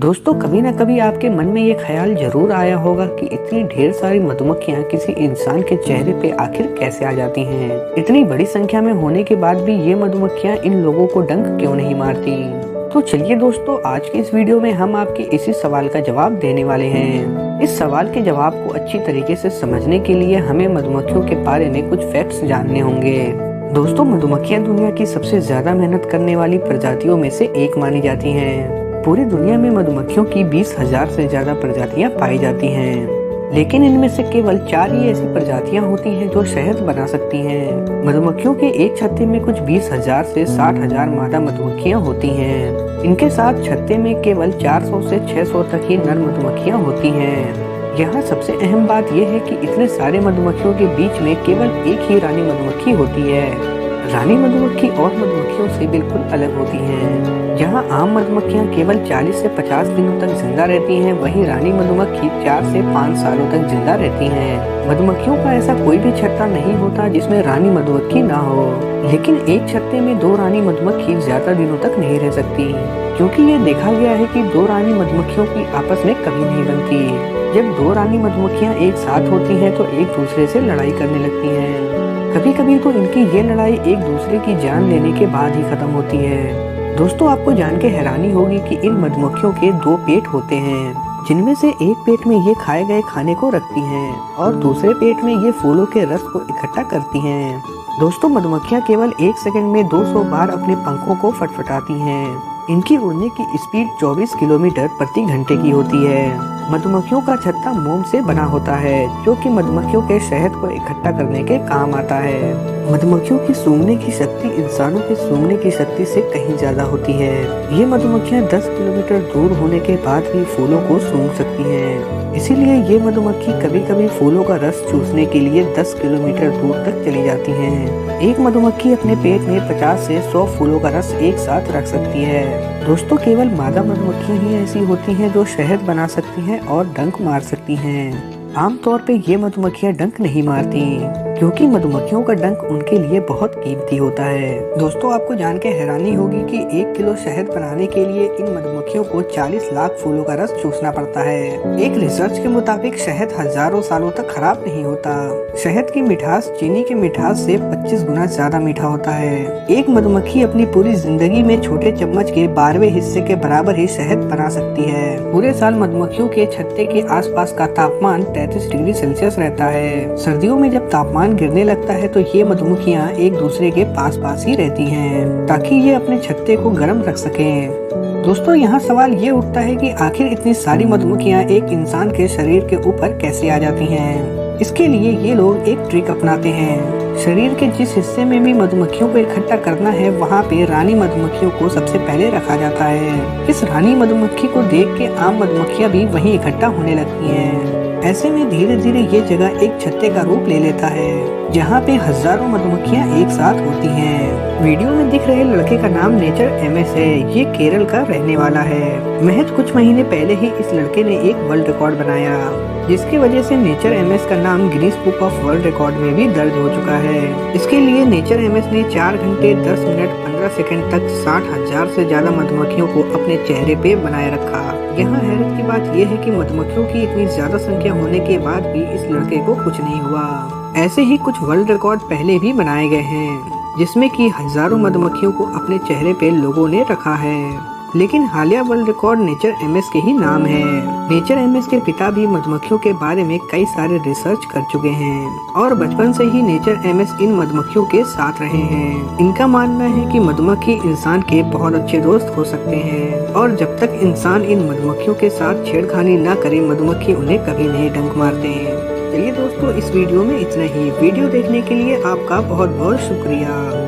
दोस्तों कभी ना कभी आपके मन में ये ख्याल जरूर आया होगा कि इतनी ढेर सारी मधुमक्खियां किसी इंसान के चेहरे पे आखिर कैसे आ जाती हैं। इतनी बड़ी संख्या में होने के बाद भी ये मधुमक्खियां इन लोगों को डंक क्यों नहीं मारती। तो चलिए दोस्तों, आज के इस वीडियो में हम आपके इसी सवाल का जवाब देने वाले हैं। इस सवाल के जवाब को अच्छी तरीके से समझने के लिए हमें मधुमक्खियों के बारे में कुछ फैक्ट्स जानने होंगे। दोस्तों, मधुमक्खियां दुनिया की सबसे ज्यादा मेहनत करने वाली प्रजातियों में से एक मानी जाती हैं। पूरी दुनिया में मधुमक्खियों की 20,000 से ज्यादा प्रजातियां पाई जाती हैं, लेकिन इनमें से केवल 4 ही ऐसी प्रजातियां होती हैं जो शहद बना सकती हैं। मधुमक्खियों के एक छत्ते में कुछ 20,000 से 60,000 मादा मधुमक्खियां होती हैं। इनके साथ छत्ते में केवल 400 से 600 तक ही नर मधुमक्खियां होती हैं। यहाँ सबसे अहम बात यह है कि इतने सारे मधुमक्खियों के बीच में केवल एक ही रानी मधुमक्खी होती है। रानी मधुमक्खी और मधुमक्खियों से बिल्कुल अलग होती हैं। जहाँ आम मधुमक्खियाँ केवल 40 से 50 दिनों तक जिंदा रहती हैं, वहीं रानी मधुमक्खी 4 से 5 सालों तक जिंदा रहती हैं। मधुमक्खियों का ऐसा कोई भी छत्ता नहीं होता जिसमें रानी मधुमक्खी ना हो, लेकिन एक छत्ते में 2 रानी मधुमक्खी ज्यादा दिनों तक नहीं रह सकती, क्योंकि ये देखा गया है कि 2 रानी मधुमक्खियों की आपस में कभी नहीं बनती। जब 2 रानी मधुमक्खियाँ एक साथ होती हैं तो एक दूसरे से लड़ाई करने लगती हैं। कभी कभी तो इनकी ये लड़ाई एक दूसरे की जान लेने के बाद ही खत्म होती है। दोस्तों, आपको जान के हैरानी होगी कि इन मधुमक्खियों के 2 पेट होते हैं, जिनमें से एक पेट में ये खाए गए खाने को रखती हैं और दूसरे पेट में ये फूलों के रस को इकट्ठा करती हैं। दोस्तों, मधुमक्खियां केवल 1 सेकंड में 200 बार अपने पंखों को फटफटाती हैं। इनकी उड़ने की स्पीड 24 किलोमीटर प्रति घंटे की होती है। मधुमक्खियों का छत्ता मोम से बना होता है, जो कि मधुमक्खियों के शहद को इकट्ठा करने के काम आता है। मधुमक्खियों की सूंघने की शक्ति इंसानों के सूंघने की शक्ति से कहीं ज्यादा होती है। ये मधुमक्खियां 10 किलोमीटर दूर होने के बाद भी फूलों को सूंघ सकती हैं। इसीलिए ये मधुमक्खी कभी कभी फूलों का रस चूसने के लिए 10 किलोमीटर दूर तक चली जाती हैं। एक मधुमक्खी अपने पेट में 50 से 100 फूलों का रस एक साथ रख सकती है। दोस्तों, केवल मादा मधुमक्खियां ही ऐसी होती हैं जो शहद बना सकती हैं और डंक मार सकती हैं। आमतौर पे ये मधुमक्खियां डंक नहीं मारती, क्योंकि मधुमक्खियों का डंक उनके लिए बहुत कीमती होता है। दोस्तों, आपको जान के हैरानी होगी कि 1 किलो शहद बनाने के लिए इन मधुमक्खियों को 40 लाख फूलों का रस चूसना पड़ता है। एक रिसर्च के मुताबिक शहद हजारों सालों तक खराब नहीं होता। शहद की मिठास चीनी की मिठास से 25 गुना ज्यादा मीठा होता है। एक मधुमक्खी अपनी पूरी जिंदगी में छोटे चम्मच के 12वें हिस्से के बराबर ही शहद बना सकती है। पूरे साल मधुमक्खियों के छत्ते के आसपास का तापमान 33 डिग्री सेल्सियस रहता है। सर्दियों में जब तापमान गिरने लगता है तो ये मधुमक्खियाँ एक दूसरे के पास पास ही रहती हैं, ताकि ये अपने छत्ते को गर्म रख सकें। दोस्तों, यहाँ सवाल ये उठता है कि आखिर इतनी सारी मधुमक्खियाँ एक इंसान के शरीर के ऊपर कैसे आ जाती हैं। इसके लिए ये लोग एक ट्रिक अपनाते हैं। शरीर के जिस हिस्से में भी मधुमक्खियों को इकट्ठा करना है, वहाँ पे रानी मधुमक्खियों को सबसे पहले रखा जाता है। इस रानी मधुमक्खी को देख के आम मधुमक्खियाँ भी वहीं इकट्ठा होने लगती हैं। ऐसे में धीरे धीरे ये जगह एक छत्ते का रूप ले लेता है, जहाँ पे हजारों मधुमक्खियाँ एक साथ होती हैं। वीडियो में दिख रहे लड़के का नाम नेचर एमएस है। ये केरल का रहने वाला है। महज कुछ महीने पहले ही इस लड़के ने एक वर्ल्ड रिकॉर्ड बनाया, जिसकी वजह से नेचर एमएस का नाम Guinness book of world record में भी दर्ज हो चुका है। इसके लिए नेचर एमएस ने 4 घंटे 10 मिनट 15 सेकंड तक 60,000 से ज्यादा मधुमक्खियों को अपने चेहरे पे बनाए रखा। यहाँ हैरत की बात यह है कि मधुमक्खियों की इतनी ज्यादा संख्या होने के बाद भी इस लड़के को कुछ नहीं हुआ। ऐसे ही कुछ वर्ल्ड रिकॉर्ड पहले भी बनाए गए हैं, जिसमें कि हजारों मधुमक्खियों को अपने चेहरे पे लोगों ने रखा है, लेकिन हालिया वर्ल्ड रिकॉर्ड नेचर एमएस के ही नाम है। नेचर एमएस के पिता भी मधुमक्खियों के बारे में कई सारे रिसर्च कर चुके हैं और बचपन से ही नेचर एमएस इन मधुमक्खियों के साथ रहे हैं। इनका मानना है कि मधुमक्खी इंसान के बहुत अच्छे दोस्त हो सकते हैं और जब तक इंसान इन मधुमक्खियों के साथ छेड़खानी न करे, मधुमक्खी उन्हें कभी नहीं डंक मारते हैं। चलिए दोस्तों, इस वीडियो में इतना ही। वीडियो देखने के लिए आपका बहुत बहुत शुक्रिया।